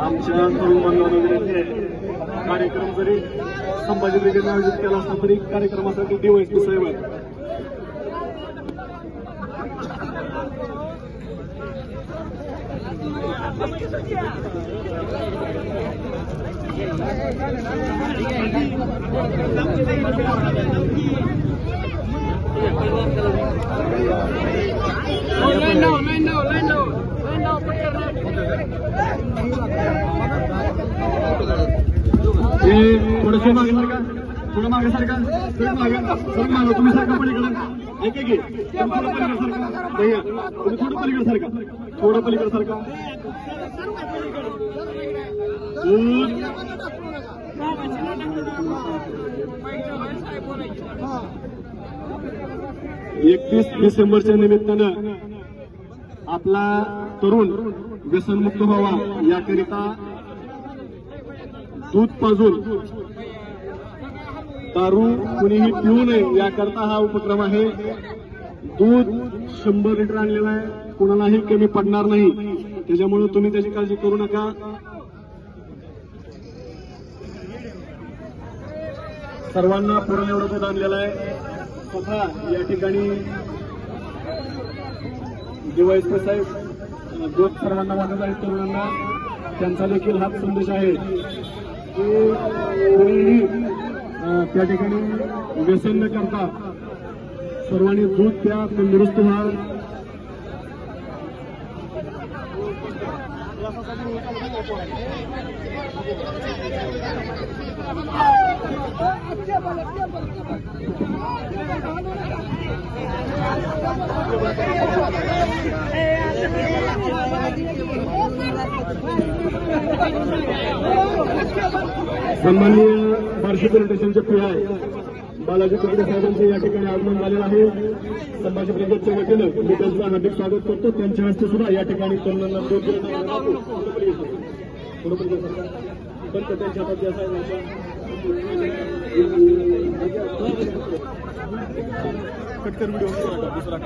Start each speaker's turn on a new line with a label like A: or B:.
A: आमच्या तरुण बांधवांना कार्यक्रम जरी संभाजी ब्रिगेडने आयोजित केला असला तरी कार्यक्रमासाठी डीवायएसपी साहेब आहेत. थोडंसं मागे सारखा, थोडं मागे सारखा, थोडं मागे तुम्ही सारखा पलीकडे एक एक थोडं पलीकडे सारखा भैया, तुम्ही थोडं पलीकडे सारखा, थोडं पलीकडे सारखा. 31 डिसेंबरच्या निमित्तानं आपला तरुण व्यसनमुक्त व्हावा याकरिता दूध पाजून दारू कुणीही पिऊ नये याकरता हा उपक्रम आहे. दूध 100 लिटर आणलेलं आहे, कुणालाही कमी पडणार नाही, त्याच्यामुळे तुम्ही त्याची काळजी करू नका. सर्वांना पुरण एवढं दूध आणलेलं आहे. स्वतः या ठिकाणी डीवायएसपी साहेब दूध सर्वांना वाटत आहेत तरुणांना. त्यांचा देखील हाच संदेश आहे की कोणीही त्या ठिकाणी व्यसन न करता सर्वांनी दूध प्या, तंदुरुस्त व्हा. सन्माननीय बार्शी पोलीस स्टेशनचे पीआय बालाजी कुकडे साहेबांचे या ठिकाणी आगमन झालेलं आहे. संभाजी ब्रिगेडच्या वतीनं मी त्यांचं हार्दिक स्वागत करतो. त्यांच्या हस्ते सुद्धा या ठिकाणी तरुणांना दूध पण त्यांच्या हातात कटकर व्हिडिओ दुसरा